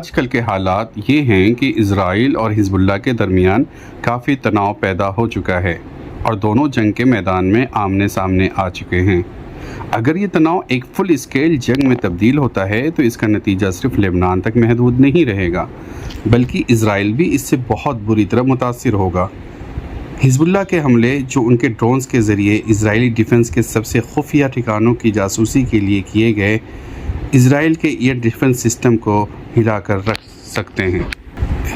آج کل کے حالات یہ ہیں کہ اسرائیل اور حزب اللہ کے درمیان کافی تناؤ پیدا ہو چکا ہے اور دونوں جنگ کے میدان میں آمنے سامنے آ چکے ہیں۔ اگر یہ تناؤ ایک فل اسکیل جنگ میں تبدیل ہوتا ہے تو اس کا نتیجہ صرف لبنان تک محدود نہیں رہے گا، بلکہ اسرائیل بھی اس سے بہت بری طرح متاثر ہوگا۔ حزب اللہ کے حملے جو ان کے ڈرونز کے ذریعے اسرائیلی ڈیفنس کے سب سے خفیہ ٹھکانوں کی جاسوسی کے لیے کیے گئے، اسرائیل کے ایئر ڈیفنس سسٹم کو ہلا کر رکھ سکتے ہیں۔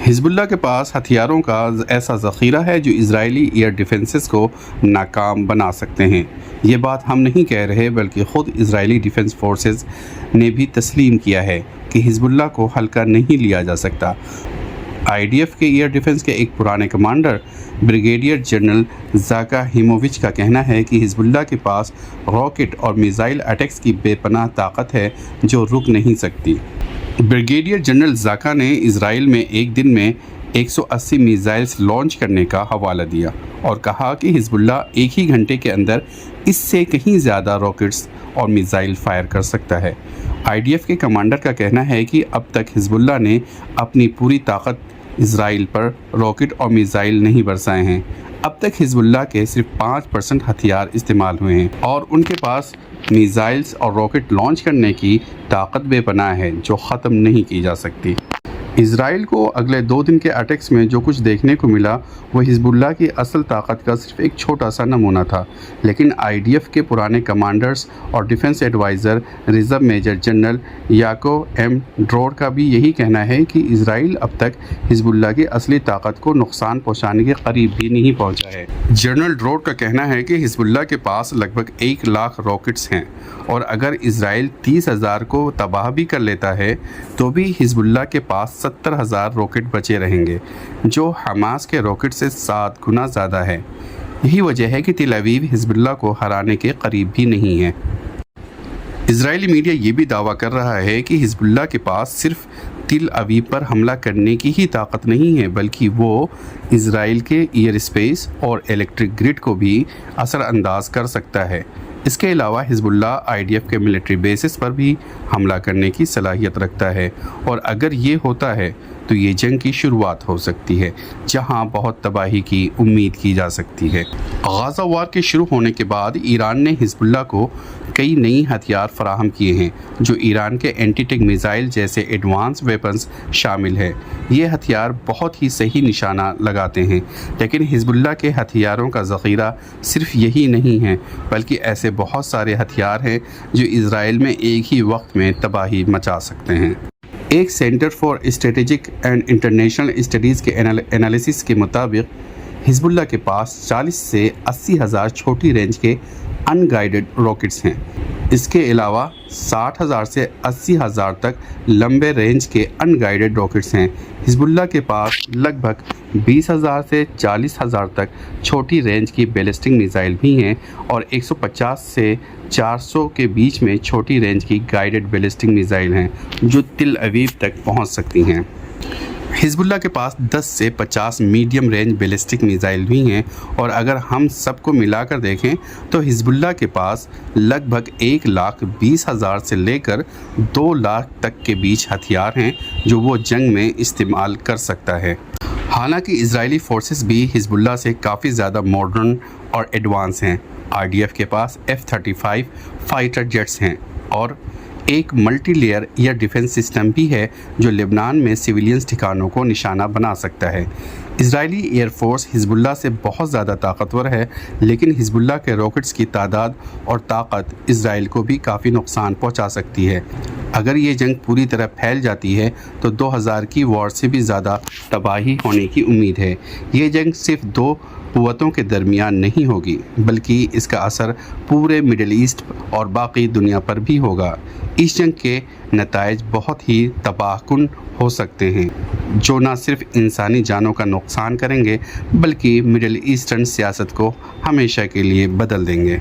حزب اللہ کے پاس ہتھیاروں کا ایسا ذخیرہ ہے جو اسرائیلی ایئر ڈیفنسز کو ناکام بنا سکتے ہیں۔ یہ بات ہم نہیں کہہ رہے بلکہ خود اسرائیلی ڈیفنس فورسز نے بھی تسلیم کیا ہے کہ حزب اللہ کو ہلکا نہیں لیا جا سکتا۔ IDF کے ایئر ڈیفنس کے ایک پرانے کمانڈر بریگیڈیئر جنرل زاکا ہیمووچ کا کہنا ہے کہ حزب اللہ کے پاس راکٹ اور میزائل اٹیکس کی بے پناہ طاقت ہے جو رک نہیں سکتی۔ بریگیڈیئر جنرل زاکا نے اسرائیل میں ایک دن میں 180 میزائلز لانچ کرنے کا حوالہ دیا اور کہا کہ حزب اللہ ایک ہی گھنٹے کے اندر اس سے کہیں زیادہ راکٹس اور میزائل فائر کر سکتا ہے۔ IDF کے کمانڈر کا کہنا ہے کہ اب تک حزب اللہ نے اپنی پوری طاقت اسرائیل پر راکٹ اور میزائل نہیں برسائے ہیں۔ اب تک حزب اللہ کے صرف 5% ہتھیار استعمال ہوئے ہیں اور ان کے پاس میزائلز اور راکٹ لانچ کرنے کی طاقت بے پناہ ہے جو ختم نہیں کی جا سکتی۔ اسرائیل کو اگلے 2 دن کے اٹیکس میں جو کچھ دیکھنے کو ملا وہ حزب اللہ کی اصل طاقت کا صرف ایک چھوٹا سا نمونہ تھا، لیکن IDF کے پرانے کمانڈرز اور defence adviser reserve major general Yaakov Amidror کا بھی یہی کہنا ہے کہ اسرائیل اب تک حزب اللہ کی اصلی طاقت کو نقصان پہنچانے کے قریب بھی نہیں پہنچا ہے۔ جنرل ڈرور کا کہنا ہے کہ حزب اللہ کے پاس لگ بھگ 1 لاکھ راکٹس ہیں اور اگر اسرائیل 30,000 کو تباہ بھی کر لیتا ہے تو بھی حزب اللہ کے پاس 70,000 راکٹ بچے رہیں گے، جو حماس کے راکٹ سے 7 گنا زیادہ ہے۔ یہی وجہ ہے کہ تل اویو حزب اللہ کو ہرانے کے قریب بھی نہیں ہے۔ اسرائیلی میڈیا یہ بھی دعویٰ کر رہا ہے کہ حزب اللہ کے پاس صرف تل اویو پر حملہ کرنے کی ہی طاقت نہیں ہے بلکہ وہ اسرائیل کے ایئر اسپیس اور الیکٹرک گرڈ کو بھی اثر انداز کر سکتا ہے۔ اس کے علاوہ حزب اللہ IDF کے ملٹری بیسز پر بھی حملہ کرنے کی صلاحیت رکھتا ہے اور اگر یہ ہوتا ہے تو یہ جنگ کی شروعات ہو سکتی ہے جہاں بہت تباہی کی امید کی جا سکتی ہے۔ غزہ وار کے شروع ہونے کے بعد ایران نے حزب اللہ کو کئی نئی ہتھیار فراہم کیے ہیں جو ایران کے اینٹی ٹینک میزائل جیسے ایڈوانس ویپنز شامل ہے۔ یہ ہتھیار بہت ہی صحیح نشانہ لگاتے ہیں، لیکن حزب اللہ کے ہتھیاروں کا ذخیرہ صرف یہی نہیں ہے بلکہ ایسے بہت سارے ہتھیار ہیں جو اسرائیل میں ایک ہی وقت میں تباہی مچا سکتے ہیں۔ ایک centre for strategic and international studies کے انالیسس کے مطابق حزب اللہ کے پاس 40 سے 80,000 چھوٹی رینج کے ان گائیڈڈ راکٹس ہیں۔ اس کے علاوہ 60,000 سے 80,000 تک لمبے رینج کے ان گائیڈڈ راکٹس ہیں۔ حزب اللہ کے پاس لگ بھگ 20,000 سے 40,000 تک چھوٹی رینج کی بیلسٹک میزائل بھی ہیں اور 150 سے 400 کے بیچ میں چھوٹی رینج کی گائیڈڈ بیلسٹک میزائل ہیں جو تل اویو تک پہنچ سکتی ہیں۔ حزب اللہ کے پاس 10 سے 50 میڈیم رینج بیلسٹک میزائل بھی ہیں اور اگر ہم سب کو ملا کر دیکھیں تو حزب اللہ کے پاس لگ بھگ 1,20,000 سے لے کر 2 لاکھ تک کے بیچ ہتھیار ہیں جو وہ جنگ میں استعمال کر سکتا ہے۔ حالانکہ اسرائیلی فورسز بھی حزب اللہ سے کافی زیادہ ماڈرن اور ایڈوانس ہیں۔ IDF کے پاس F-35 فائٹر جیٹس ہیں اور ایک multi layer air defence system بھی ہے جو لبنان میں سویلینز ٹھکانوں کو نشانہ بنا سکتا ہے۔ اسرائیلی ایئر فورس حزب اللہ سے بہت زیادہ طاقتور ہے، لیکن حزب اللہ کے راکٹس کی تعداد اور طاقت اسرائیل کو بھی کافی نقصان پہنچا سکتی ہے۔ اگر یہ جنگ پوری طرح پھیل جاتی ہے تو 2000 کی وار سے بھی زیادہ تباہی ہونے کی امید ہے۔ یہ جنگ صرف 2 قوتوں کے درمیان نہیں ہوگی بلکہ اس کا اثر پورے مڈل ایسٹ اور باقی دنیا پر بھی ہوگا۔ اس جنگ کے نتائج بہت ہی تباہ کن ہو سکتے ہیں جو نہ صرف انسانی جانوں کا نقصان کریں گے بلکہ مڈل ایسٹرن سیاست کو ہمیشہ کے لیے بدل دیں گے۔